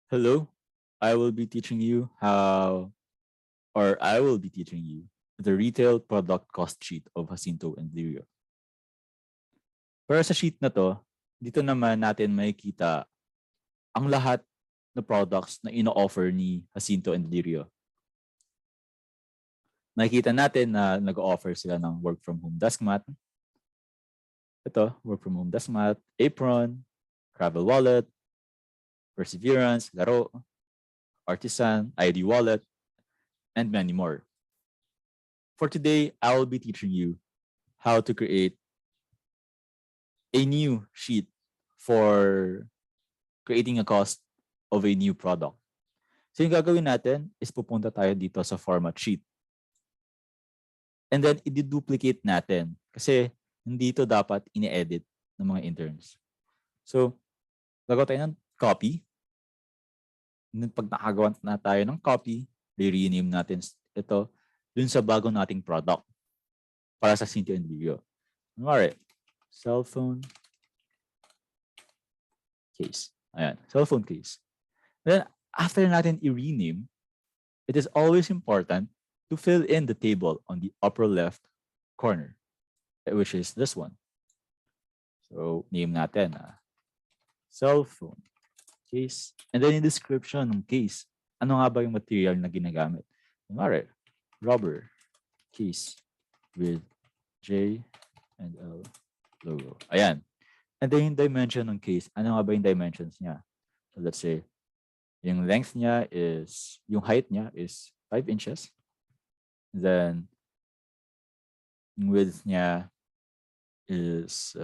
Hello, I will be teaching you how, or I will be teaching you the retail product cost sheet of Jacinto and Lirio. Pero sa sheet na to, dito naman natin makikita ang lahat na products na ino-offer ni Jacinto and Lirio. Makikita natin na nag-offer sila ng work from home desk mat. Ito, work from home desk mat, apron, travel wallet, Perseverance, Laro, Artisan, ID wallet, and many more. For today, I will be teaching you how to create a new sheet for creating a cost of a new product. So yung gagawin natin is pupunta tayo dito sa format sheet. And then i-duplicate natin kasi hindi ito dapat ini-edit ng mga interns. So gagawa tayo ng copy. And then pag nakagawa na tayo ng copy, i-rename natin ito dun sa bago nating product para sa Jacinto and Lirio. Alright, cell phone case. Ayan, cell phone case. Then after natin i-rename, it is always important to fill in the table on the upper left corner, which is this one. So name natin cell phone case. And then in description ng case, ano nga ba yung material na ginagamit? Alright, rubber case with J and L logo. Ayan. And then yung dimension ng case, ano nga ba yung dimensions niya? So let's say, yung length niya is, yung height niya is 5 inches. Then, yung width niya is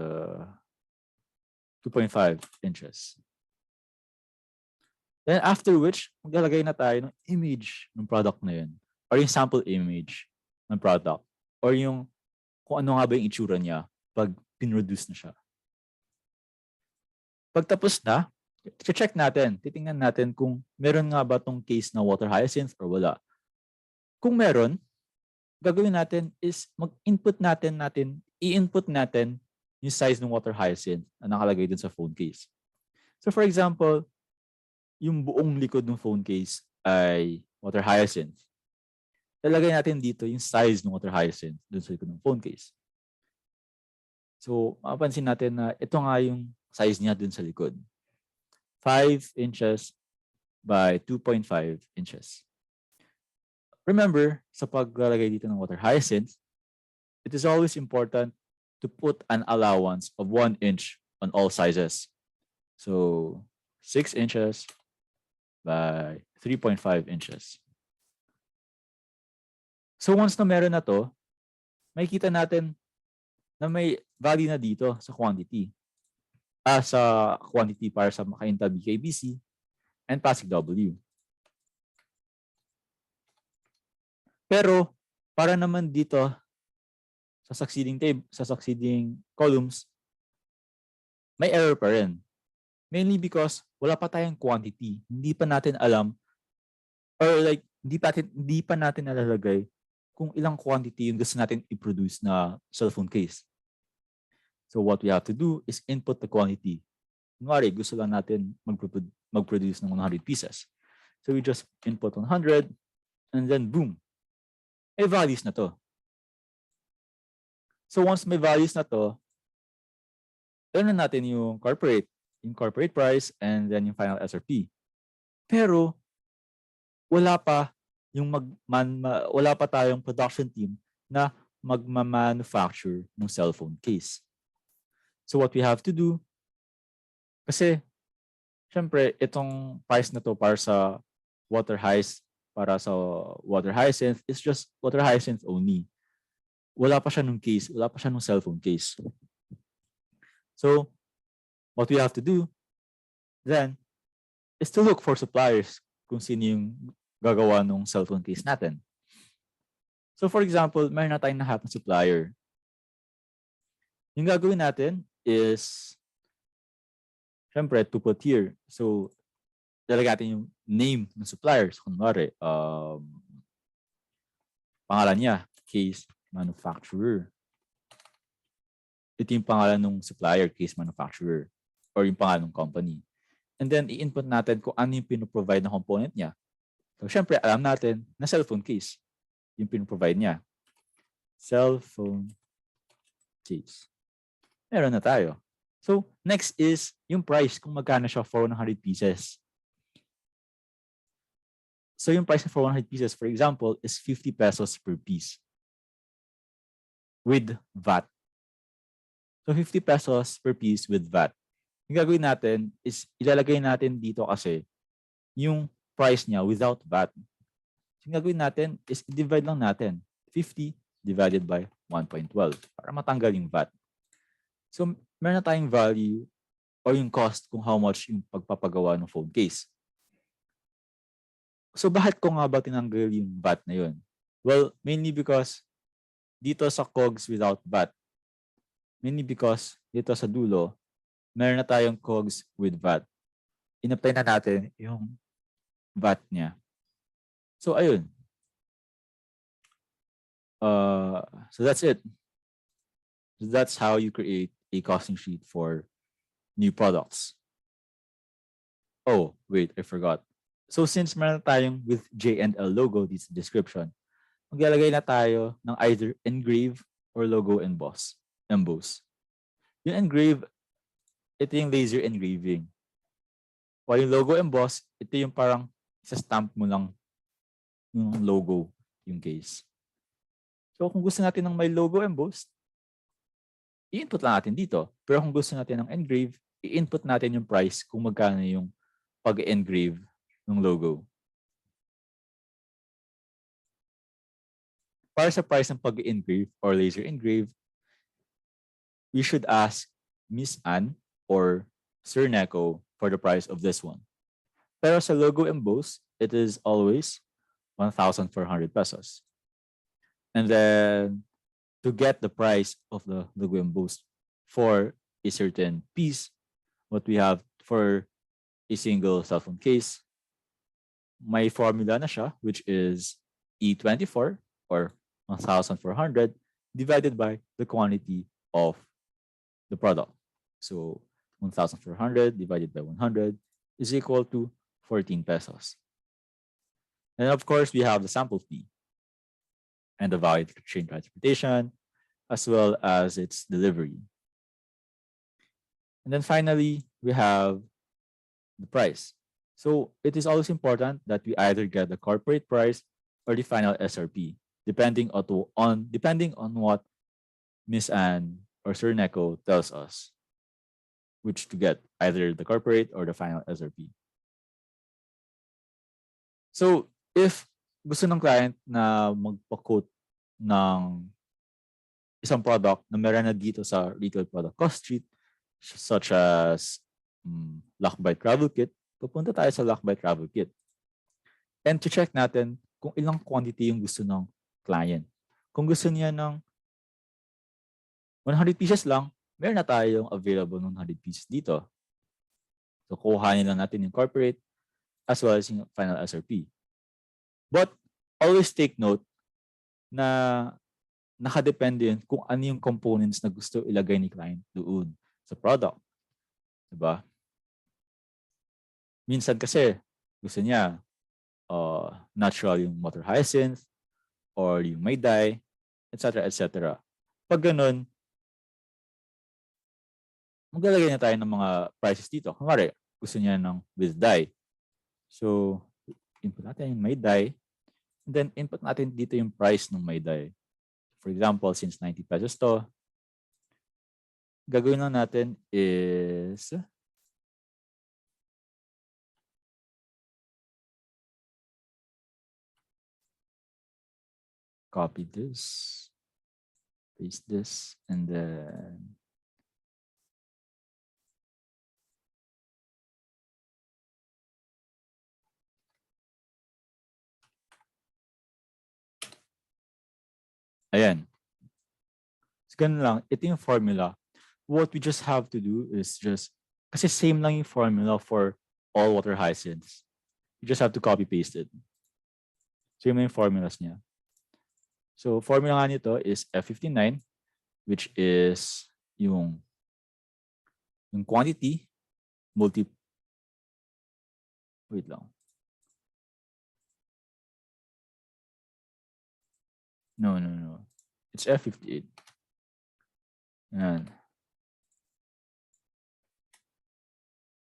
2.5 inches. Then after which, maglalagay na tayo ng image ng product na yun. Or yung sample image ng product. Or yung kung ano nga ba yung itsura niya pag pinroduce na siya. Pagtapos na, check natin, titingnan natin kung meron nga ba tong case na water hyacinth or wala. Kung meron, gagawin natin is mag-input natin, i-input natin yung size ng water hyacinth na nakalagay dun sa phone case. So for example, yung buong likod ng phone case ay water hyacinth. Lalagay natin dito yung size ng water hyacinth dun sa likod ng phone case. So, mapapansin natin na ito nga yung size niya dun sa likod. 5 inches by 2.5 inches. Remember, sa paglalagay dito ng water hyacinth, it is always important to put an allowance of 1 inch on all sizes. So, 6 inches by 3.5 inches. So once na meron na to, makikita natin na may value na dito sa quantity. Sa quantity para sa Makainta BKBC and Pasig W. Pero para naman dito sa succeeding columns, may error pa rin. Mainly because wala pa tayong quantity. Hindi pa natin alam or like hindi pa natin nalalagay kung ilang quantity yung gusto natin i-produce na cellphone case. So what we have to do is input the quantity. Kunwari, gusto lang natin mag-produce ng 100 pieces. So we just input 100 and then boom. May values na to. So once may values na to, turn na natin yung corporate price and then yung final SRP. Pero wala pa tayong production team na magma-manufacture ng cellphone case. So what we have to do, kasi syempre itong price na to para sa water hyacinth is just water hyacinth only. Wala pa siya ng case, wala pa siya ng cellphone case. So what we have to do then is to look for suppliers kung sino yung gagawa ng cellphone case natin. So for example, mayroon na tayong nahanap ng supplier. Yung gagawin natin is, syempre, to put here. So, lalagay natin yung name ng supplier. So, kunwari, pangalan niya, case manufacturer. Ito yung pangalan ng supplier, case manufacturer. Or yung pangalan ng company. And then, i-input natin kung ano yung pinoprovide na component niya. So, syempre, alam natin na cellphone case yung pinoprovide niya. Cellphone case. Meron na tayo. So, next is yung price, kung magkano siya for 100 pieces. So, yung price for 100 pieces, for example, is 50 pesos per piece with VAT. So, 50 pesos per piece with VAT. Yung gagawin natin is ilalagay natin dito kasi yung price niya without VAT. Yung gagawin natin is i-divide lang natin 50 divided by 1.12 para matanggal yung VAT. So, meron na tayong value or yung cost kung how much yung pagpapagawa ng phone case. So, bakit ko nga ba tinanggal yung VAT na yun? Well, mainly because dito sa COGS without VAT, mainly because dito sa dulo, meron na tayong COGS with VAT. In-apply na natin yung VAT niya. So, ayun. So, that's it. So, that's how you create a costing sheet for new products. Oh, wait, I forgot. So, since meron tayong with J&L logo, this description, maglalagay na tayo ng either engrave or logo emboss. Yung engrave, ito yung laser engraving. While yung logo emboss, ito yung parang isa-stamp mo lang yung logo, yung case. So kung gusto natin ng may logo embossed, i-input lang natin dito. Pero kung gusto natin ng engrave, i-input natin yung price kung magkano yung pag-engrave ng logo. Para sa price ng pag-engrave or laser engrave, we should ask Miss Anne or Sir Neko for the price of this one. Pero sa logo emboss, it is always 1,400 pesos. And then to get the price of the logo embossed for a certain piece, what we have for a single cell phone case, may formula na siya, which is E24 or 1,400 divided by the quantity of the product. So 1,400 divided by 100 is equal to 14 pesos. And of course, we have the sample fee and the value of train transportation, as well as its delivery. And then finally, we have the price. So it is always important that we either get the corporate price or the final SRP, depending on what Miss Anne or Sir Neko tells us, which to get, either the corporate or the final SRP. So if gusto ng client na magpa-quote ng isang product na meron na dito sa retail product cost sheet, such as Lakbay Travel Kit, pupunta tayo sa Lakbay Travel Kit. And to check natin kung ilang quantity yung gusto ng client. Kung gusto niya ng 100 pieces lang, meron na tayong available ng 100 pieces dito. So, kuhanin lang natin yung corporate as well as yung final SRP. But always take note na nakadepende yun kung ano yung components na gusto ilagay ni client doon sa product. Diba? Minsan kasi gusto niya natural yung motor hyacinth or yung may dye, etc. etc. Pag ganun, maglalagay na tayo ng mga prices dito. Kunwari, gusto niya ng with dye. So, input natin yung may dye. And then, input natin dito yung price ng may dye. For example, since 90 pesos to, gagawin lang natin is copy this, paste this, and then ayan. So, ganun lang. Ito yung formula. What we just have to do is just, kasi same lang yung formula for all water hyacinths. You just have to copy paste it. So, yung formulas niya. So, formula nga nito is F59, which is yung quantity Wait lang. No. It's F58. Ayan.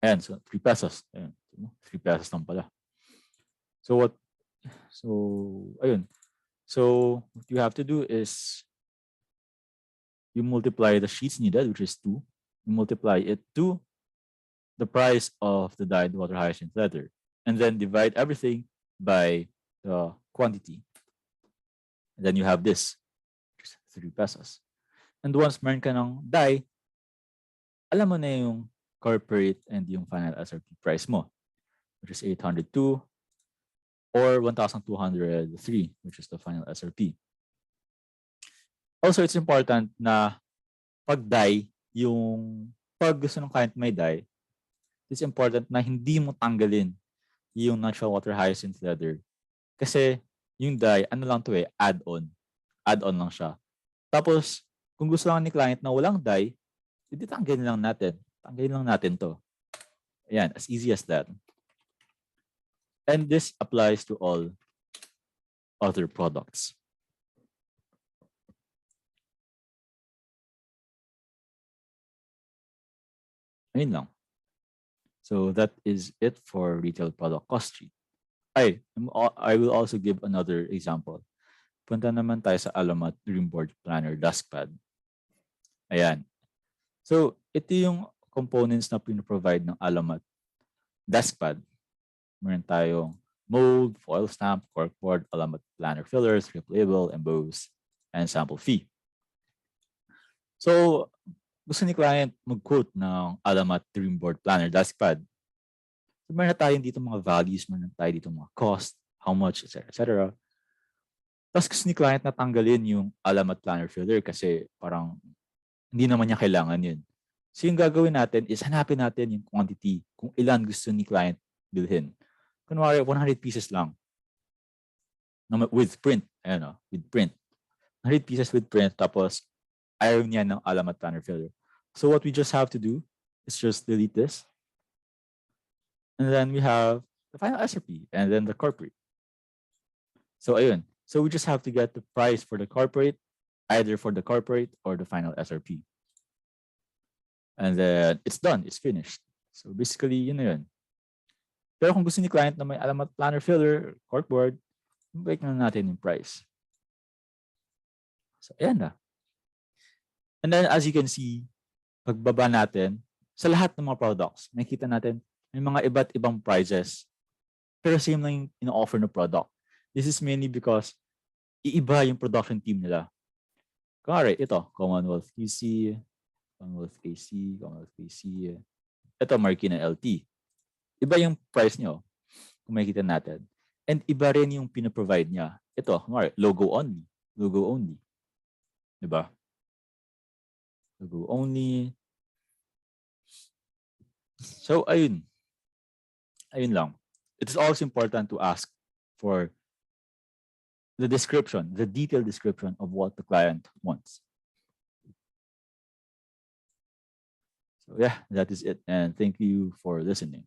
Ayan, so 3 pesos. Ayan. 3 pesos lang pala. So what? So, ayun. So what you have to do is you multiply the sheets needed, which is 2. You multiply it to the price of the dyed water hyacinth leather. And then divide everything by the quantity. And then you have this, which is 3 pesos. And once meron ka ng dye, alam mo na yung corporate and yung final SRP price mo, which is 802 or 1,203, which is the final SRP. Also, it's important na pag-dye, pag gusto ng client may dye, it's important na hindi mo tanggalin yung natural water hyacinth leather. Kasi yung dye, ano lang to add-on. Add-on lang siya. Tapos, kung gusto lang ni client na walang dye, hindi tanggalin lang natin. Tanggalin lang natin to. Ayan, as easy as that. And this applies to all other products. Ayun lang. So that is it for retail product cost sheet. I will also give another example. Punta naman tayo sa Alamat Dreamboard Planner Deskpad. Ayan. So ito yung components na pinoprovide ng Alamat Deskpad. Meron tayong mold, foil stamp, corkboard, Alamat Planner fillers, strip label, emboss, and sample fee. So gusto ni client mag-quote ng Alamat Dreamboard Planner Deskpad. So meron na tayo dito mga values, meron na tayo dito mga cost, how much, etc. Tapos gusto ni client na tanggalin yung Alamat Planner filler kasi parang hindi naman niya kailangan yun. So yung gagawin natin is hanapin natin yung quantity kung ilan gusto ni client bilhin. Kunwari, 100 pieces lang. With print. Ayan o, with print. 100 pieces with print, tapos ayaw niya ng Alamat Planner filler. So what we just have to do is just delete this. And then we have the final SRP and then the corporate. So ayun. So we just have to get the price for the corporate, either for the corporate or the final SRP. And then it's done. It's finished. So basically, yun na yun. Pero kung gusto ni client na may Alamat Planner filler, corkboard, break na natin yung price. So ayan na. And then as you can see, pagbaba natin, sa lahat ng mga products, makikita natin may mga iba't ibang prices. Pero same lang yung ino-offer na product. This is mainly because iiba yung production team nila. Kaya ito, Commonwealth QC, Commonwealth KC, Commonwealth KC. Ito, Marikina LT. Iba yung price nyo, kung makikita natin. And iba rin yung pinaprovide niya. Ito, logo only. Logo only. Diba? Logo only. So, ayun. Ayun lang. It is also important to ask for the description, the detailed description of what the client wants. So yeah, that is it. And thank you for listening.